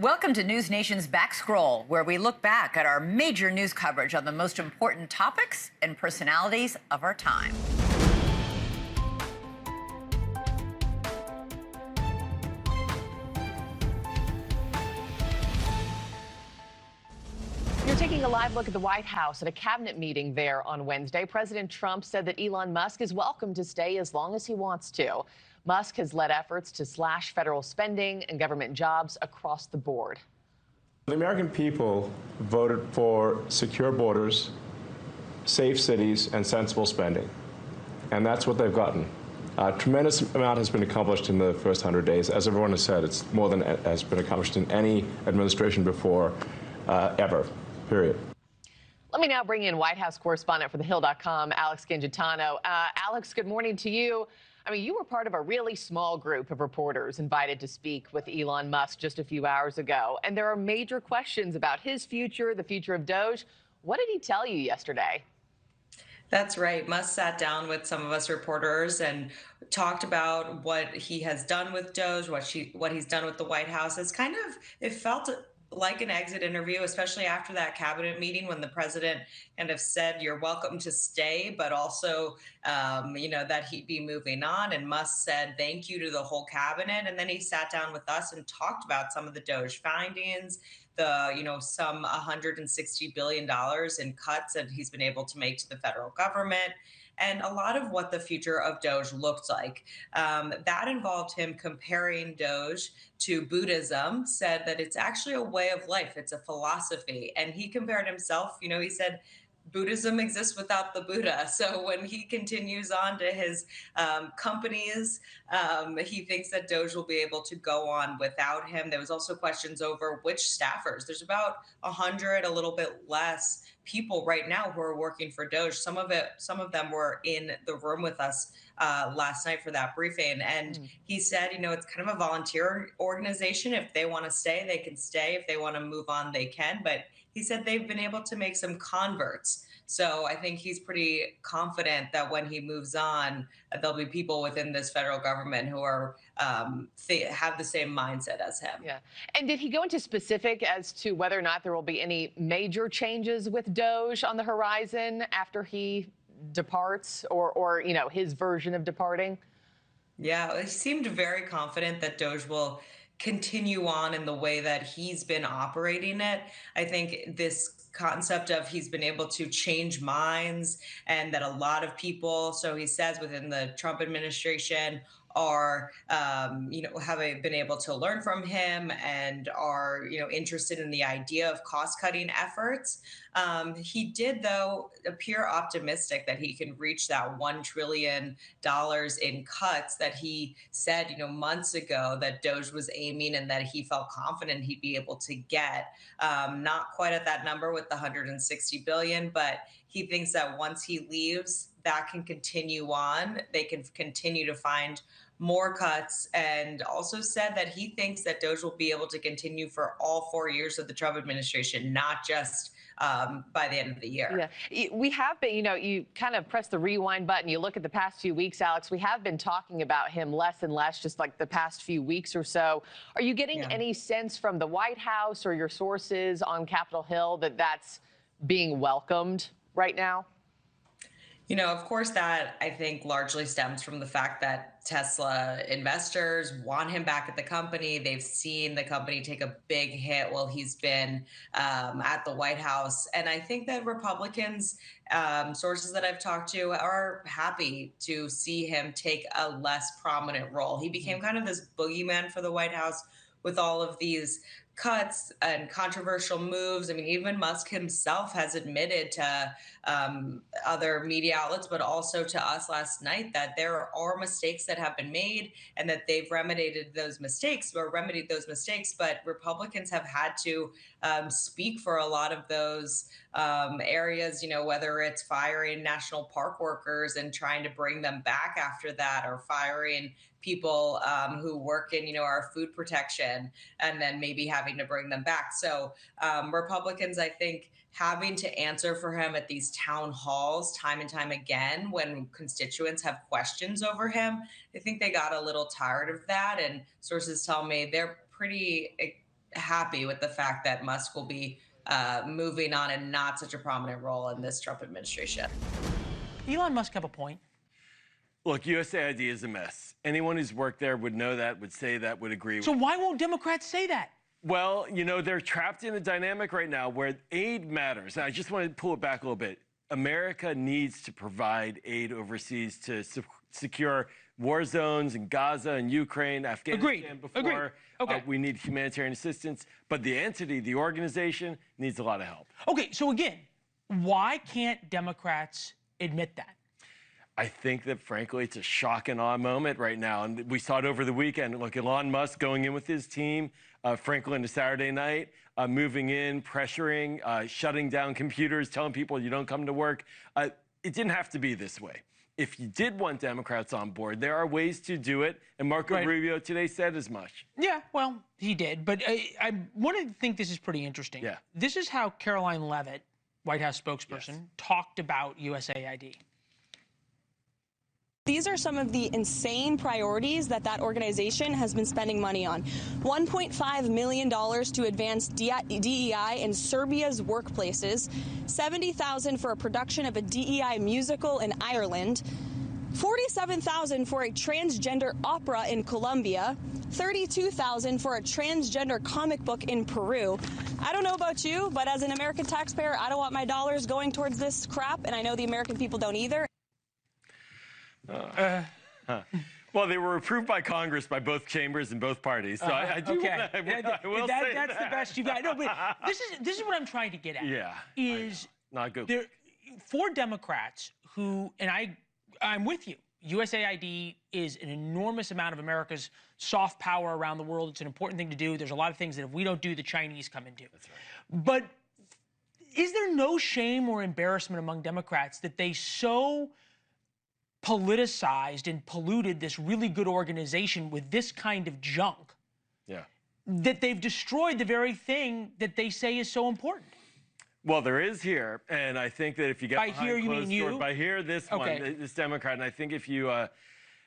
Welcome to NewsNation's Backscroll, where we look back at our major news coverage on the most important topics and personalities of our time. You're taking a live look at the White House at a cabinet meeting there on Wednesday. President Trump said that Elon Musk is welcome to stay as long as he wants to. Musk has led efforts to slash federal spending and government jobs across the board. The American people voted for secure borders, safe cities, and sensible spending. And that's what they've gotten. A tremendous amount has been accomplished in the first 100 days. As everyone has said, it's more than has been accomplished in any administration before, ever, period. Let me now bring in White House correspondent for TheHill.com, Alex Gangitano. Alex, good morning to you. I mean, you were part of a really small group of reporters invited to speak with Elon Musk just a few hours ago. And there are major questions about his future, the future of DOGE. What did he tell you yesterday? That's right. Musk sat down with some of us reporters and talked about what he has done with DOGE, what he's done with the White House. It felt like an exit interview, especially after that cabinet meeting when the president kind of said, "You're welcome to stay," but also, that he'd be moving on. And Musk said thank you to the whole cabinet. And then he sat down with us and talked about some of the DOGE findings, some $160 billion in cuts that he's been able to make to the federal government, and a lot of what the future of DOGE looked like. That involved him comparing DOGE to Buddhism, said that it's actually a way of life, it's a philosophy. And he compared himself, he said, Buddhism exists without the Buddha. So when he continues on to his companies, he thinks that DOGE will be able to go on without him. There was also questions over which staffers. There's about 100, a little bit less people right now who are working for DOGE. Some of them were in the room with us last night for that briefing. And he said, it's kind of a volunteer organization. If they want to stay, they can stay. If they want to move on, they can. But he said they've been able to make some converts. So I think he's pretty confident that when he moves on, there'll be people within this federal government who are have the same mindset as him. Yeah. And did he go into specific as to whether or not there will be any major changes with DOGE on the horizon after he departs, or his version of departing? Yeah, he seemed very confident that DOGE will continue on in the way that he's been operating it. I think this concept of he's been able to change minds, and that a lot of people, so he says, within the Trump administration are, have been able to learn from him and are, interested in the idea of cost-cutting efforts. He did, though, appear optimistic that he can reach that $1 trillion in cuts that he said, months ago that DOGE was aiming, and that he felt confident he'd be able to get. Not quite at that number with the $160 billion, but he thinks that once he leaves, that can continue on. They can continue to find more cuts, and also said that he thinks that DOGE will be able to continue for all 4 years of the Trump administration, not just by the end of the year. Yeah, we have been, you kind of press the rewind button. You look at the past few weeks, Alex, we have been talking about him less and less, just like the past few weeks or so. Are you getting any sense from the White House or your sources on Capitol Hill that that's being welcomed right now? Of course, that I think largely stems from the fact that Tesla investors want him back at the company. They've seen the company take a big hit while he's been at the White House. And I think that Republicans, sources that I've talked to, are happy to see him take a less prominent role. He became kind of this boogeyman for the White House with all of these cuts and controversial moves. I mean, even Musk himself has admitted to other media outlets, but also to us last night, that there are mistakes that have been made and that they've remedied those mistakes. But Republicans have had to speak for a lot of those areas, whether it's firing national park workers and trying to bring them back after that, or firing people who work in, our food protection, and then maybe having to bring them back. So Republicans, I think, having to answer for him at these town halls time and time again when constituents have questions over him, I think they got a little tired of that. And sources tell me they're pretty happy with the fact that Musk will be moving on and not such a prominent role in this Trump administration. Elon Musk have a point. Look, USAID is a mess. Anyone who's worked there would know that, would say that, would agree. So why won't Democrats say that? Well, you know, they're trapped in a dynamic right now where aid matters. And I just want to pull it back a little bit. America needs to provide aid overseas to secure war zones in Gaza and Ukraine, Afghanistan. Before Okay. We need humanitarian assistance. But the entity, the organization, needs a lot of help. Okay, so again, why can't Democrats admit that? I think that, frankly, it's a shock and awe moment right now. And we saw it over the weekend. Look, Elon Musk going in with his team, Franklin to Saturday night, moving in, pressuring, shutting down computers, telling people you don't come to work. It didn't have to be this way. If you did want Democrats on board, there are ways to do it. And Marco Rubio today said as much. Yeah, well, he did. But I wanted to think this is pretty interesting. Yeah. This is how Caroline Leavitt, White House spokesperson, talked about USAID. These are some of the insane priorities that organization has been spending money on. $1.5 million to advance DEI in Serbia's workplaces, $70,000 for a production of a DEI musical in Ireland, $47,000 for a transgender opera in Colombia, $32,000 for a transgender comic book in Peru. I don't know about you, but as an American taxpayer, I don't want my dollars going towards this crap, and I know the American people don't either. Well, they were approved by Congress by both chambers and both parties. So I do okay. I will say that's the best you've got. No, but this is what I'm trying to get at. Yeah. Is not good. There, for Democrats who, and I'm with you, USAID is an enormous amount of America's soft power around the world. It's an important thing to do. There's a lot of things that if we don't do, the Chinese come and do. That's right. But is there no shame or embarrassment among Democrats that they so politicized and polluted this really good organization with this kind of junk? Yeah. That they've destroyed the very thing that they say is so important? Well, there is here, and I think that if you get By behind here, you closed mean you? doors, by here, this Okay. one, this Democrat, and I think if you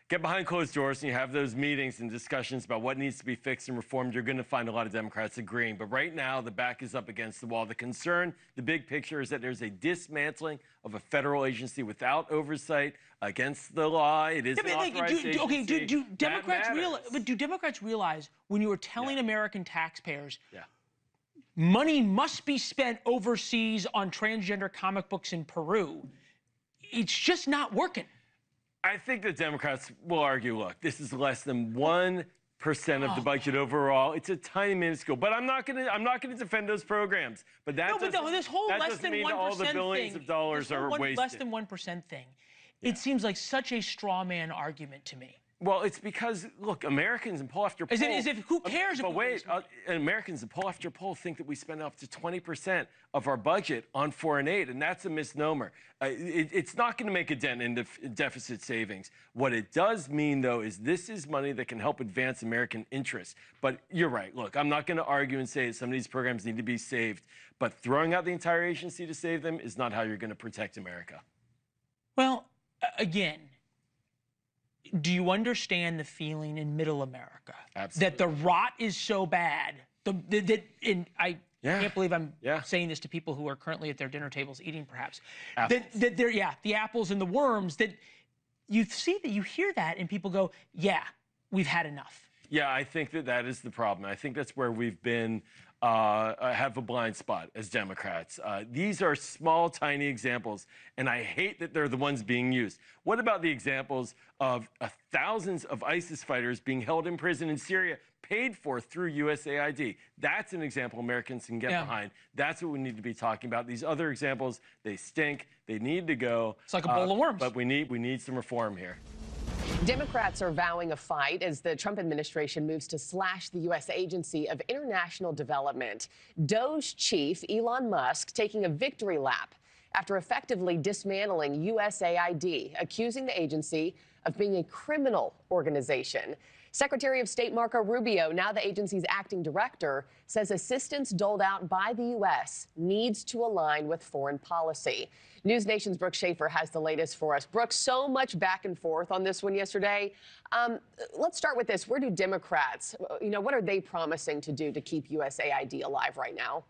get behind closed doors and you have those meetings and discussions about what needs to be fixed and reformed, you're going to find a lot of Democrats agreeing. But right now, the back is up against the wall. The concern, the big picture, is that there's a dismantling of a federal agency without oversight, against the law. It is an authorized agency. Do Democrats That realize? matters. But do Democrats realize when you were telling American taxpayers, Yeah. money must be spent overseas on transgender comic books in Peru, it's just not working? I think the Democrats will argue, look, this is less than 1% of the budget overall. It's a tiny minuscule, but I'm not gonna defend those programs. But that this whole that less doesn't than mean 1% all the billions of dollars are wasted. Less than 1% thing. It seems like such a straw man argument to me. Well, it's because, look, Americans in poll after poll. Who cares? But wait, Americans in poll after poll think that we spend up to 20% of our budget on foreign aid, and that's a misnomer. It's not going to make a dent in deficit savings. What it does mean, though, is this is money that can help advance American interests. But you're right. Look, I'm not going to argue and say that some of these programs need to be saved, but throwing out the entire agency to save them is not how you're going to protect America. Well, again, do you understand the feeling in middle America? Absolutely. That the rot is so bad? And I can't believe I'm saying this to people who are currently at their dinner tables eating, perhaps. Apples. The apples and the worms, that you see that, you hear that, and people go, yeah, we've had enough. Yeah, I think that is the problem. I think that's where we've been, have a blind spot as Democrats. These are small, tiny examples, and I hate that they're the ones being used. What about the examples of thousands of ISIS fighters being held in prison in Syria, paid for through USAID? That's an example Americans can get behind. That's what we need to be talking about. These other examples, they stink. They need to go. It's like a bowl of worms. But we need some reform here. Democrats are vowing a fight as the Trump administration moves to slash the U.S. Agency of International Development. DOGE chief Elon Musk taking a victory lap after effectively dismantling USAID, accusing the agency of being a criminal organization. Secretary of State Marco Rubio, now the agency's acting director, says assistance doled out by the U.S. needs to align with foreign policy. NewsNation's Brooke Schaefer has the latest for us. Brooke, so much back and forth on this one yesterday. Let's start with this. Where do Democrats, what are they promising to do to keep USAID alive right now?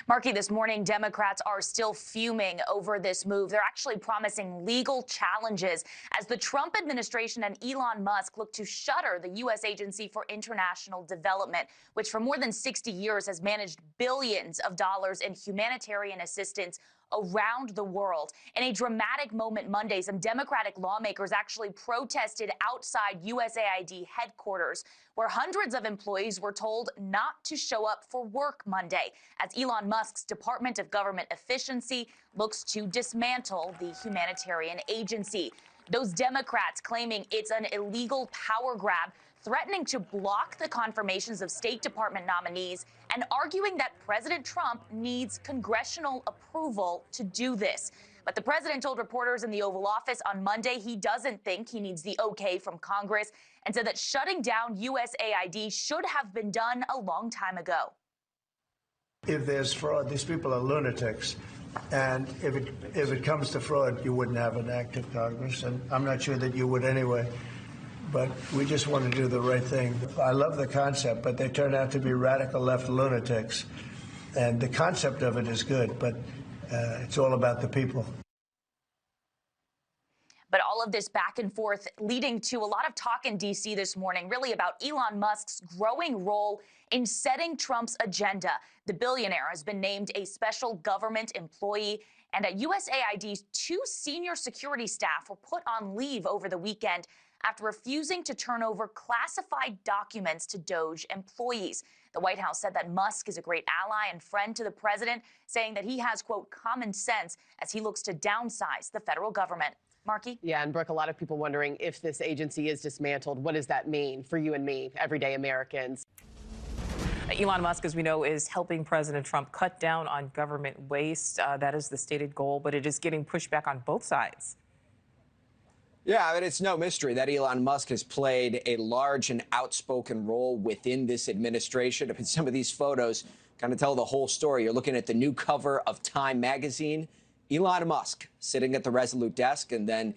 Markey, this morning, Democrats are still fuming over this move. They're actually promising legal challenges as the Trump administration and Elon Musk look to shutter the U.S. Agency for International Development, which for more than 60 years has managed billions of dollars in humanitarian assistance around the world. In a dramatic moment Monday, some Democratic lawmakers actually protested outside USAID headquarters, where hundreds of employees were told not to show up for work Monday, as Elon Musk's Department of Government Efficiency looks to dismantle the humanitarian agency. Those Democrats claiming it's an illegal power grab, threatening to block the confirmations of State Department nominees and arguing that President Trump needs congressional approval to do this. But the president told reporters in the Oval Office on Monday he doesn't think he needs the okay from Congress and said that shutting down USAID should have been done a long time ago. If there's fraud, these people are lunatics. And if it comes to fraud, you wouldn't have an active Congress. And I'm not sure that you would anyway. But we just want to do the right thing. I love the concept, but they turn out to be radical left lunatics. And the concept of it is good, but it's all about the people. But all of this back and forth leading to a lot of talk in D.C. this morning, really about Elon Musk's growing role in setting Trump's agenda. The billionaire has been named a special government employee, and at USAID's 2 senior security staff were put on leave over the weekend after refusing to turn over classified documents to DOGE employees. The White House said that Musk is a great ally and friend to the president, saying that he has, quote, common sense as he looks to downsize the federal government. Markey? Yeah, and Brooke, a lot of people wondering if this agency is dismantled, what does that mean for you and me, everyday Americans? Elon Musk, as we know, is helping President Trump cut down on government waste. That is the stated goal, but it is getting pushback on both sides. Yeah, I mean, it's no mystery that Elon Musk has played a large and outspoken role within this administration. I mean, some of these photos kind of tell the whole story. You're looking at the new cover of Time magazine, Elon Musk sitting at the Resolute desk, and then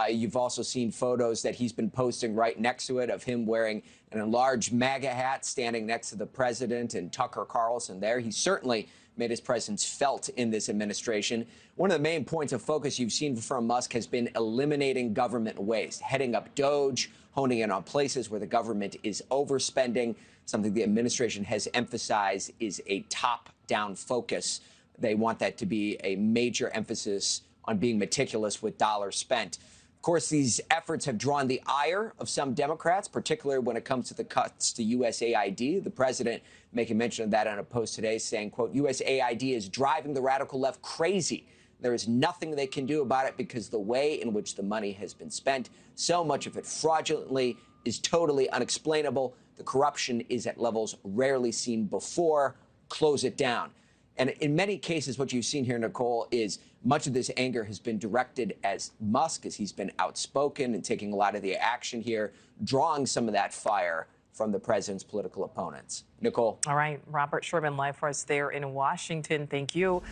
you've also seen photos that he's been posting right next to it of him wearing an enlarged MAGA hat standing next to the president and Tucker Carlson there. He certainly made his presence felt in this administration. One of the main points of focus you've seen from Musk has been eliminating government waste, heading up DOGE, honing in on places where the government is overspending, something the administration has emphasized is a top-down focus. They want that to be a major emphasis on being meticulous with dollars spent. Of course, these efforts have drawn the ire of some Democrats, particularly when it comes to the cuts to USAID. The president making mention of that on a post today, saying, quote, USAID is driving the radical left crazy. There is nothing they can do about it because the way in which the money has been spent, so much of it fraudulently, is totally unexplainable. The corruption is at levels rarely seen before. Close it down. And in many cases, what you've seen here, Nicole, is much of this anger has been directed at Musk, as he's been outspoken and taking a lot of the action here, drawing some of that fire from the president's political opponents. Nicole. All right. Robert Sherman live for us there in Washington. Thank you.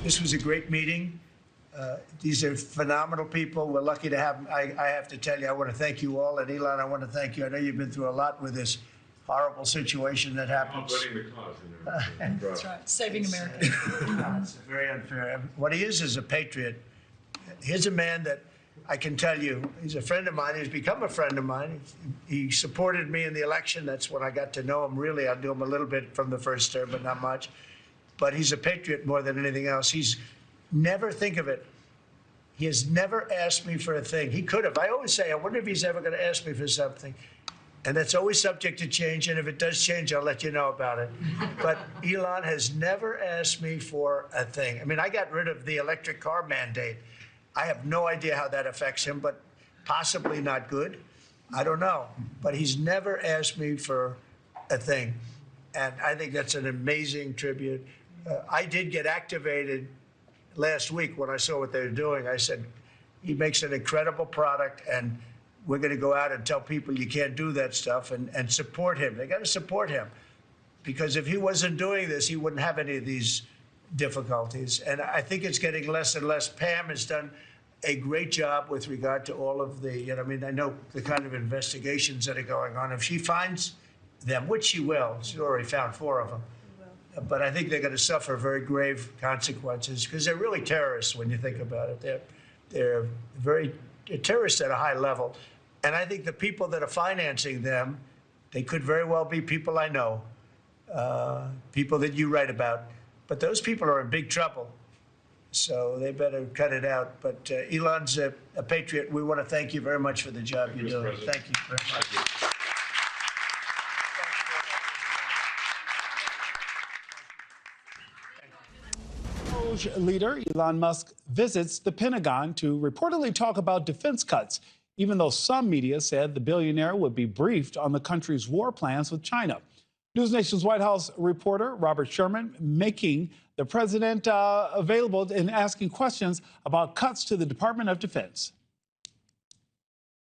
This was a great meeting. These are phenomenal people. We're lucky to have them. I have to tell you, I want to thank you all. And Elon, I want to thank you. I know you've been through a lot with this horrible situation that happens. That's right. Saving America. It's very unfair. What he is a patriot. Here's a man that I can tell you, he's a friend of mine. He's become a friend of mine. He supported me in the election. That's when I got to know him, really. I knew him a little bit from the first term, but not much. But he's a patriot more than anything else. He's never, think of it, he has never asked me for a thing. He could have. I always say, I wonder if he's ever going to ask me for something. And that's always subject to change. And if it does change, I'll let you know about it. But Elon has never asked me for a thing. I mean, I got rid of the electric car mandate. I have no idea how that affects him, but possibly not good. I don't know. But he's never asked me for a thing. And I think that's an amazing tribute. I did get activated last week when I saw what they were doing. I said, he makes an incredible product, and we're going to go out and tell people you can't do that stuff and support him. They got to support him, because if he wasn't doing this, he wouldn't have any of these difficulties. And I think it's getting less and less. Pam has done a great job with regard to all of the, I mean, I know the kind of investigations that are going on. If she finds them, which she will, she's already found 4 of them. But I think they're going to suffer very grave consequences, because they're really terrorists when you think about it. They're terrorists at a high level. And I think the people that are financing them, they could very well be people I know, people that you write about. But those people are in big trouble. So they better cut it out. But Elon's a patriot. We want to thank you very much for the job you're doing. Thank you very much. DOGE leader Elon Musk visits the Pentagon to reportedly talk about defense cuts, even though some media said the billionaire would be briefed on the country's war plans with China. NewsNation's White House reporter Robert Sherman making the president available and asking questions about cuts to the Department of Defense.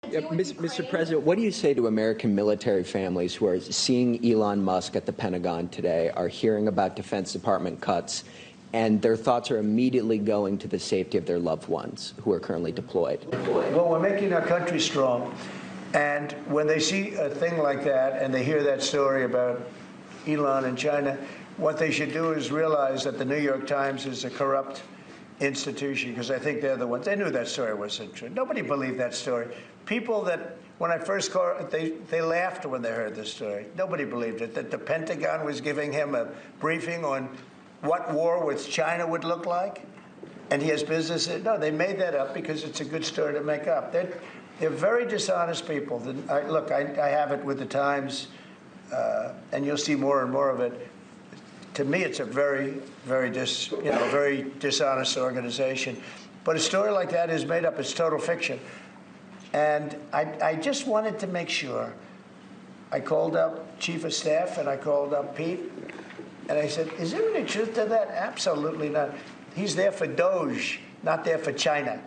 Mr. President, what do you say to American military families who are seeing Elon Musk at the Pentagon today, are hearing about Defense Department cuts, and their thoughts are immediately going to the safety of their loved ones who are currently deployed? Well, we're making our country strong. And when they see a thing like that and they hear that story about Elon and China, what they should do is realize that the New York Times is a corrupt institution, because I think they're the ones. They knew that story wasn't true. Nobody believed that story. People that, when I first called, they laughed when they heard the story. Nobody believed it, that the Pentagon was giving him a briefing on what war with China would look like, and he has business. No, they made that up because it's a good story to make up. They're very dishonest people. Look, I have it with the Times, and you'll see more and more of it. To me, it's a very, very dishonest organization. But a story like that is made up. It's total fiction. And I just wanted to make sure. I called up Chief of Staff and I called up Pete, and I said, "Is there any truth to that?" Absolutely not. He's there for DOGE, not there for China.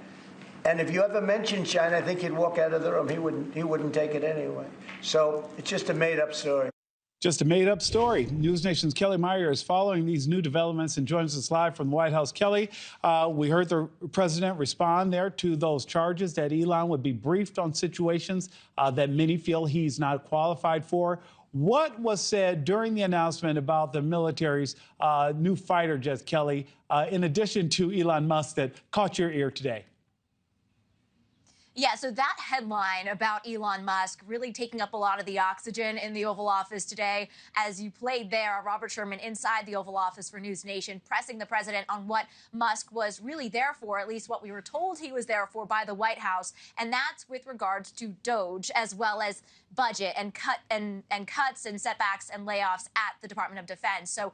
And if you ever mention China, I think he'd walk out of the room. He wouldn't take it anyway. So it's just a made-up story. Just a made-up story. NewsNation's Kelly Meyer is following these new developments and joins us live from the White House. Kelly, we heard the president respond there to those charges that Elon would be briefed on situations that many feel he's not qualified for. What was said during the announcement about the military's new fighter jets, Kelly, in addition to Elon Musk, that caught your ear today? Yeah, so that headline about Elon Musk really taking up a lot of the oxygen in the Oval Office today. As you played there, Robert Sherman inside the Oval Office for NewsNation, pressing the president on what Musk was really there for, at least what we were told he was there for by the White House. And that's with regards to DOGE, as well as budget and cuts and setbacks and layoffs at the Department of Defense. So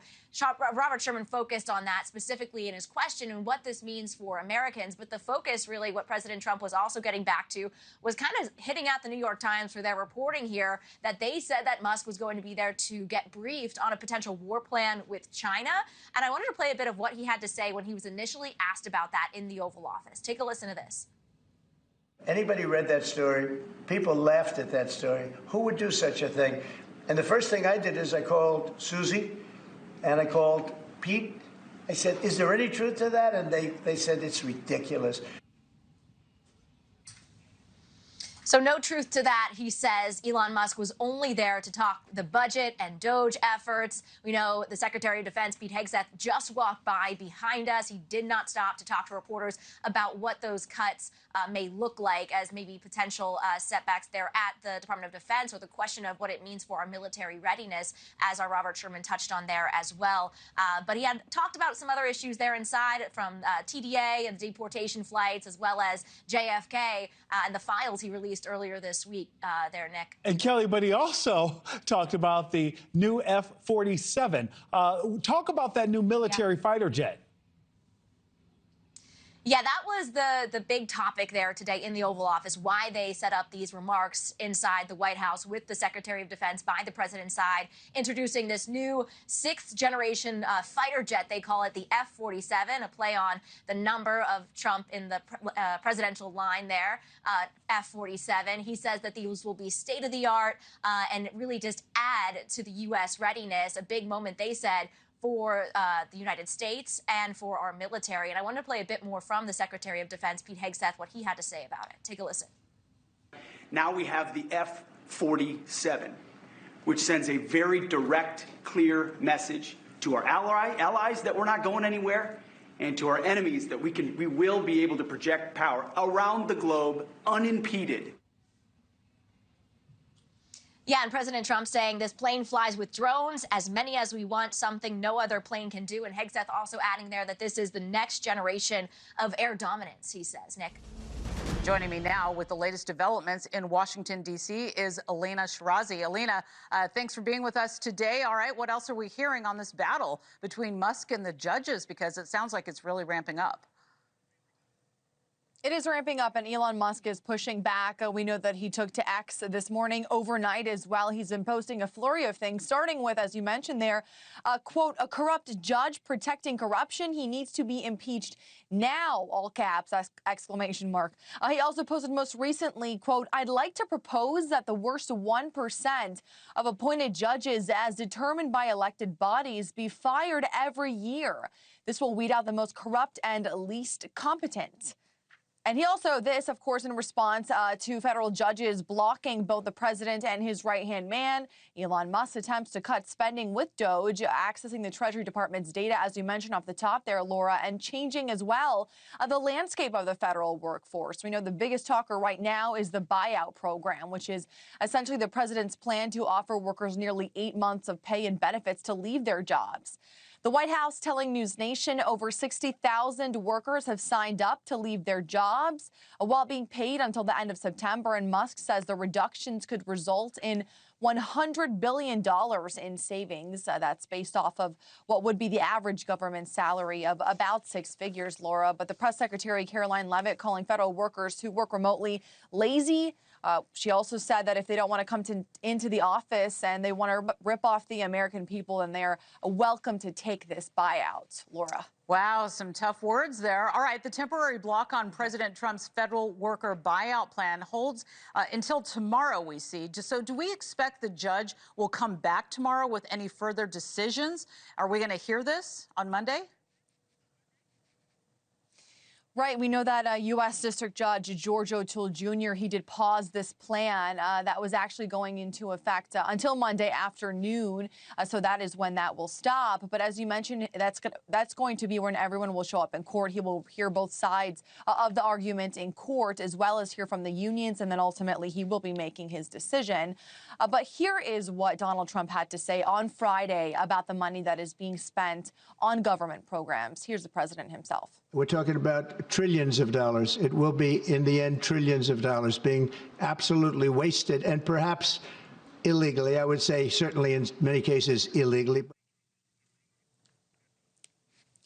Robert Sherman focused on that specifically in his question and what this means for Americans. But the focus, really, what President Trump was also getting back to, was kind of hitting at the New York Times for their reporting here that they said that Musk was going to be there to get briefed on a potential war plan with China. And I wanted to play a bit of what he had to say when he was initially asked about that in the Oval Office. Take a listen to this. Anybody read that story? People laughed at that story. Who would do such a thing? And the first thing I did is I called Susie and I called Pete. I said, "Is there any truth to that?" And they said it's ridiculous. So no truth to that. He says Elon Musk was only there to talk the budget and DOGE efforts. We know the Secretary of Defense, Pete Hegseth, just walked by behind us. He did not stop to talk to reporters about what those cuts may look like as maybe potential setbacks there at the Department of Defense, or the question of what it means for our military readiness, as our Robert Sherman touched on there as well. But he had talked about some other issues there inside, from TDA and deportation flights, as well as JFK and the files he released earlier this week there, Nick. And Kelly, but he also talked about the new F-47. Talk about that new military fighter jet. Yeah, that was the big topic there today in the Oval Office, why they set up these remarks inside the White House with the Secretary of Defense by the president's side, introducing this new sixth-generation fighter jet. They call it the F-47, a play on the number of Trump in the presidential line there, F-47. He says that these will be state-of-the-art and really just add to the U.S. readiness, a big moment, they said, for the United States and for our military. And I want to play a bit more from the Secretary of Defense, Pete Hegseth, what he had to say about it. Take a listen. Now we have the F-47, which sends a very direct, clear message to our allies that we're not going anywhere, and to our enemies that we will be able to project power around the globe unimpeded. Yeah, and President Trump saying this plane flies with drones, as many as we want, something no other plane can do. And Hegseth also adding there that this is the next generation of air dominance, he says. Nick. Joining me now with the latest developments in Washington, D.C. is Elena Shirazi. Elena, thanks for being with us today. All right, what else are we hearing on this battle between Musk and the judges? Because it sounds like it's really ramping up. It is ramping up, and Elon Musk is pushing back. We know that he took to X this morning overnight as well. He's been posting a flurry of things, starting with, as you mentioned there, quote, a corrupt judge protecting corruption. He needs to be impeached now, all caps, exclamation mark. He also posted most recently, quote, I'd like to propose that the worst 1% of appointed judges as determined by elected bodies be fired every year. This will weed out the most corrupt and least competent. And he also, this, of course, in response to federal judges blocking both the president and his right-hand man, Elon Musk's attempts to cut spending with DOGE, accessing the Treasury Department's data, as you mentioned off the top there, Laura, and changing as well the landscape of the federal workforce. We know the biggest talker right now is the buyout program, which is essentially the president's plan to offer workers nearly 8 months of pay and benefits to leave their jobs. The White House telling NewsNation over 60,000 workers have signed up to leave their jobs while being paid until the end of September. And Musk says the reductions could result in $100 billion in savings. That's based off of what would be the average government salary of about 6 figures, Laura. But the press secretary, Caroline Leavitt, calling federal workers who work remotely lazy. She also said that if they don't want to come into the office and they want to rip off the American people, then they're welcome to take this buyout. Laura. Wow, some tough words there. All right, the temporary block on President Trump's federal worker buyout plan holds until tomorrow, we see. So do we expect the judge will come back tomorrow with any further decisions? Are we going to hear this on Monday? Right. We know that U.S. District Judge George O'Toole Jr., he did pause this plan that was actually going into effect until Monday afternoon. So that is when that will stop. But as you mentioned, that's going to be when everyone will show up in court. He will hear both sides of the argument in court, as well as hear from the unions. And then ultimately he will be making his decision. But here is what Donald Trump had to say on Friday about the money that is being spent on government programs. Here's the president himself. We're talking about trillions of dollars. It will be, in the end, trillions of dollars being absolutely wasted, and perhaps illegally. I would say certainly in many cases illegally.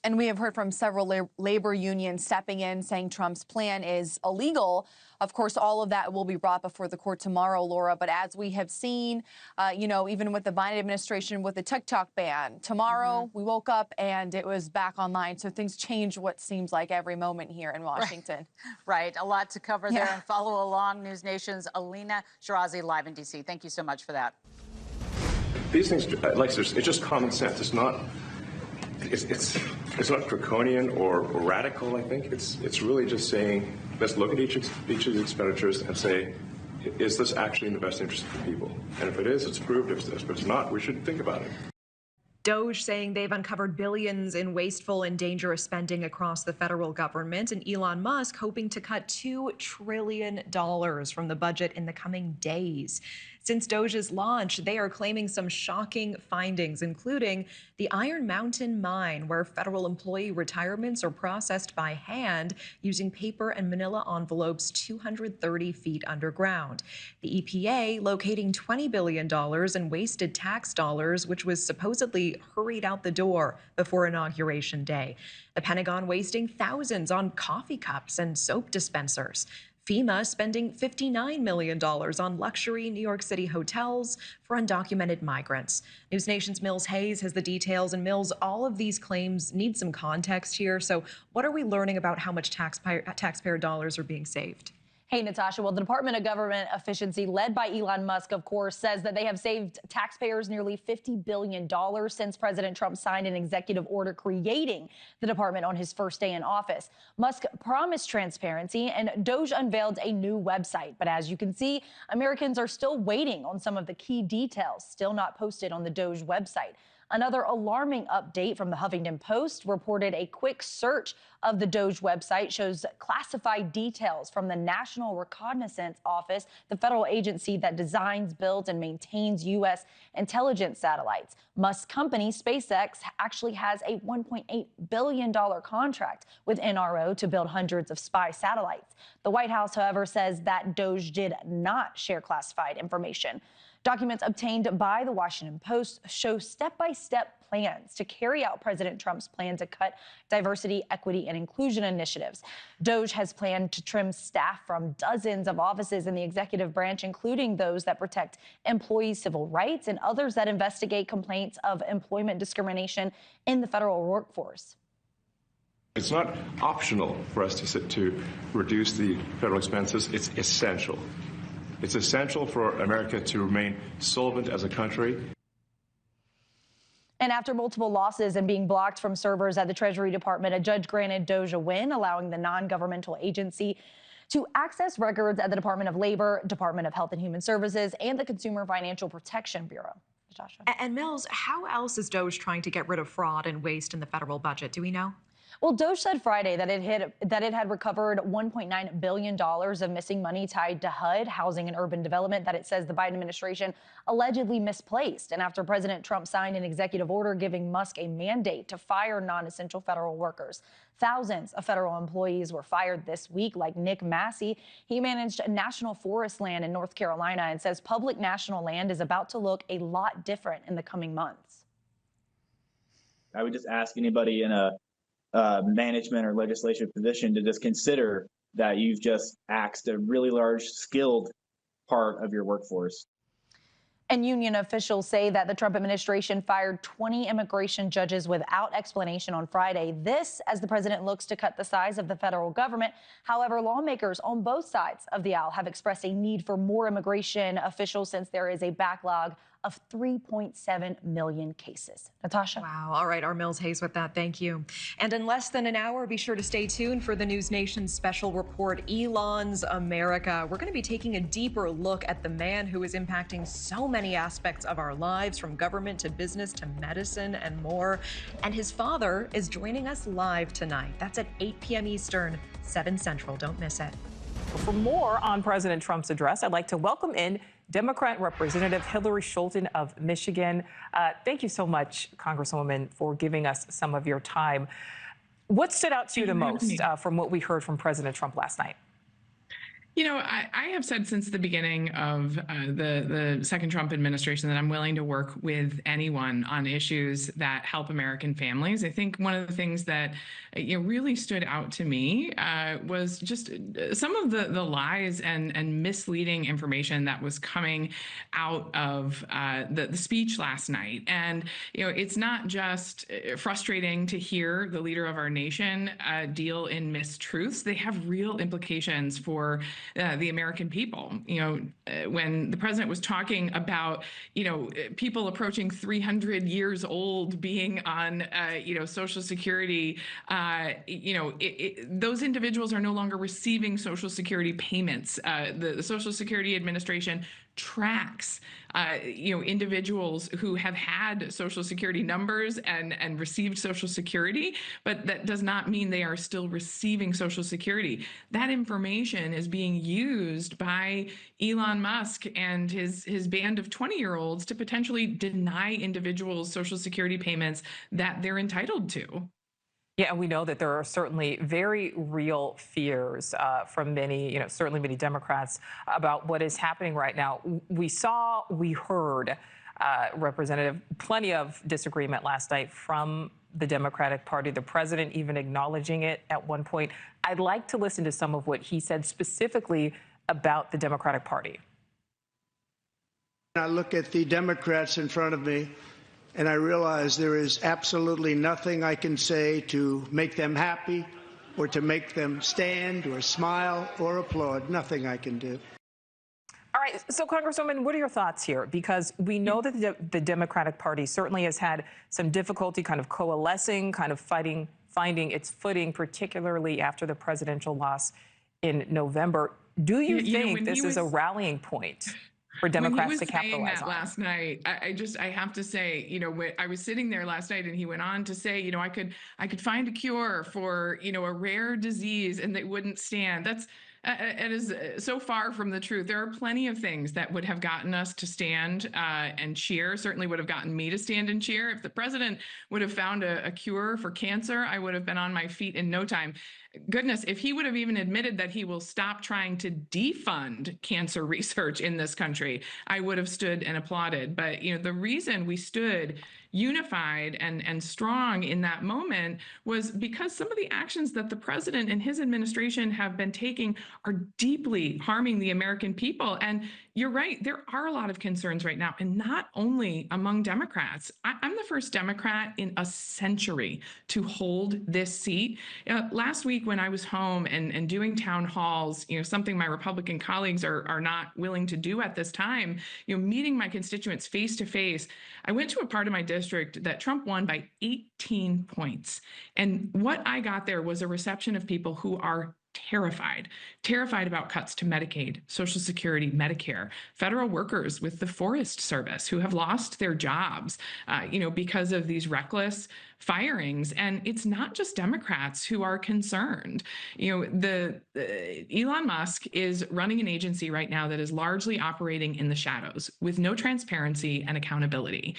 And we have heard from several labor unions stepping in, saying Trump's plan is illegal. Of course, all of that will be brought before the court tomorrow, Laura. But as we have seen, even with the Biden administration, with the TikTok ban, tomorrow we woke up and it was back online. So things change what seems like every moment here in Washington. Right. A lot to cover there and follow along. News Nation's Elena Shirazi live in D.C. Thank you so much for that. These things, like, it's just common sense. It's not. It's not draconian or radical. I think it's really just saying, let's look at each of the expenditures and say, is this actually in the best interest of the people? And if it is, it's approved. If it's not, we should think about it. DOGE saying they've uncovered billions in wasteful and dangerous spending across the federal government, and Elon Musk hoping to cut $2 trillion from the budget in the coming days. Since DOGE's launch, they are claiming some shocking findings, including the Iron Mountain mine, where federal employee retirements are processed by hand using paper and manila envelopes 230 feet underground. The EPA locating $20 billion in wasted tax dollars, which was supposedly hurried out the door before Inauguration Day. The Pentagon wasting thousands on coffee cups and soap dispensers. FEMA spending $59 million on luxury New York City hotels for undocumented migrants. NewsNation's Mills Hayes has the details. And Mills, all of these claims need some context here. So what are we learning about how much taxpayer dollars are being saved? Hey, Natasha. Well, the Department of Government Efficiency, led by Elon Musk, of course, says that they have saved taxpayers nearly $50 billion since President Trump signed an executive order creating the department on his first day in office. Musk promised transparency, and DOGE unveiled a new website. But as you can see, Americans are still waiting on some of the key details, still not posted on the DOGE website. Another alarming update from the Huffington Post reported a quick search of the DOGE website shows classified details from the National Reconnaissance Office, the federal agency that designs, builds, and maintains U.S. intelligence satellites. Musk's company, SpaceX, actually has a $1.8 billion contract with NRO to build hundreds of spy satellites. The White House, however, says that DOGE did not share classified information. Documents obtained by the Washington Post show step-by-step plans to carry out President Trump's plan to cut diversity, equity, and inclusion initiatives. DOGE has planned to trim staff from dozens of offices in the executive branch, including those that protect employees' civil rights and others that investigate complaints of employment discrimination in the federal workforce. It's not optional for us to reduce the federal expenses. It's essential. It's essential for America to remain solvent as a country. And after multiple losses and being blocked from servers at the Treasury Department, a judge granted DOGE a win, allowing the non-governmental agency to access records at the Department of Labor, Department of Health and Human Services, and the Consumer Financial Protection Bureau. Natasha. And Mills, how else is DOGE trying to get rid of fraud and waste in the federal budget? Do we know? Well, DOGE said Friday that it had recovered $1.9 billion of missing money tied to HUD, Housing and Urban Development, that it says the Biden administration allegedly misplaced. And after President Trump signed an executive order giving Musk a mandate to fire non-essential federal workers. Thousands of federal employees were fired this week, like Nick Massey. He managed national forest land in North Carolina and says public national land is about to look a lot different in the coming months. I would just ask anybody in a management or legislative position to just consider that you've just axed a really large skilled part of your workforce. And union officials say that the Trump administration fired 20 immigration judges without explanation on Friday. This as the president looks to cut the size of the federal government. However, lawmakers on both sides of the aisle have expressed a need for more immigration officials since there is a backlog of 3.7 million cases. Natasha. Wow. All right. Our Mills Hayes with that. Thank you. And in less than an hour, be sure to stay tuned for the NewsNation special report, Elon's America. We're going to be taking a deeper look at the man who is impacting so many aspects of our lives, from government to business to medicine and more. And his father is joining us live tonight. That's at 8 p.m. Eastern, 7 Central. Don't miss it. For more on President Trump's address, I'd like to welcome in Democrat Representative Hillary Scholten of Michigan. Thank you so much, Congresswoman, for giving us some of your time. What stood out to you the most from what we heard from President Trump last night? You know, I have said since the beginning of the second Trump administration that I'm willing to work with anyone on issues that help American families. I think one of the things that really stood out to me was just some of the lies and misleading information that was coming out of the speech last night. And, it's not just frustrating to hear the leader of our nation deal in mistruths. They have real implications for the American people. When the president was talking about, people approaching 300 years old being on, Social Security, those individuals are no longer receiving Social Security payments. The Social Security Administration tracks individuals who have had Social Security numbers and received Social Security, but that does not mean they are still receiving Social Security. That information is being used by Elon Musk and his band of 20-year-olds to potentially deny individuals Social Security payments that they're entitled to. Yeah, and we know that there are certainly very real fears from many, certainly many Democrats about what is happening right now. We heard, Representative, plenty of disagreement last night from the Democratic Party, the president even acknowledging it at one point. I'd like to listen to some of what he said specifically about the Democratic Party. I look at the Democrats in front of me, and I realize there is absolutely nothing I can say to make them happy or to make them stand or smile or applaud. Nothing I can do. All right. So, Congresswoman, what are your thoughts here? Because we know that the Democratic Party certainly has had some difficulty kind of coalescing, kind of finding its footing, particularly after the presidential loss in November. Do you think this is a rallying point for Democrats to capitalize on? Last night, I have to say, I was sitting there last night and he went on to say, I could find a cure for, a rare disease and they wouldn't stand. It is so far from the truth. There are plenty of things that would have gotten us to stand and cheer, certainly would have gotten me to stand and cheer. If the president would have found a cure for cancer, I would have been on my feet in no time. Goodness, if he would have even admitted that he will stop trying to defund cancer research in this country, I would have stood and applauded. But, the reason we stood unified and strong in that moment was because some of the actions that the president and his administration have been taking are deeply harming the American people. And you're right, there are a lot of concerns right now, and not only among Democrats. I'm the first Democrat in a century to hold this seat. Last week when I was home and doing town halls, something my Republican colleagues are not willing to do at this time, meeting my constituents face to face, I went to a part of my district that Trump won by 18 points. And what I got there was a reception of people who are terrified about cuts to Medicaid, Social Security, Medicare, federal workers with the Forest Service who have lost their jobs, because of these reckless firings. And it's not just Democrats who are concerned. Elon Musk is running an agency right now that is largely operating in the shadows with no transparency and accountability.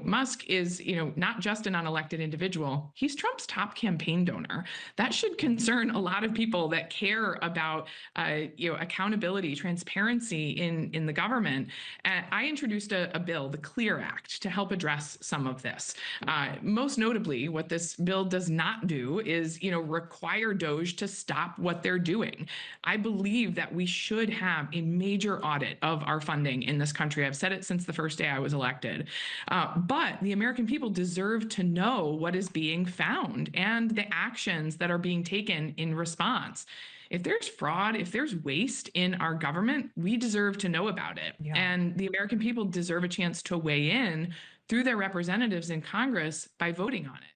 Musk is, not just an unelected individual. He's Trump's top campaign donor. That should concern a lot of people that care about, accountability, transparency in the government. I introduced a bill, the CLEAR Act, to help address some of this. Most notably, what this bill does not do is, require DOGE to stop what they're doing. I believe that we should have a major audit of our funding in this country. I've said it since the first day I was elected. But the American people deserve to know what is being found and the actions that are being taken in response. If there's fraud, if there's waste in our government, we deserve to know about it. Yeah. And the American people deserve a chance to weigh in through their representatives in Congress by voting on it.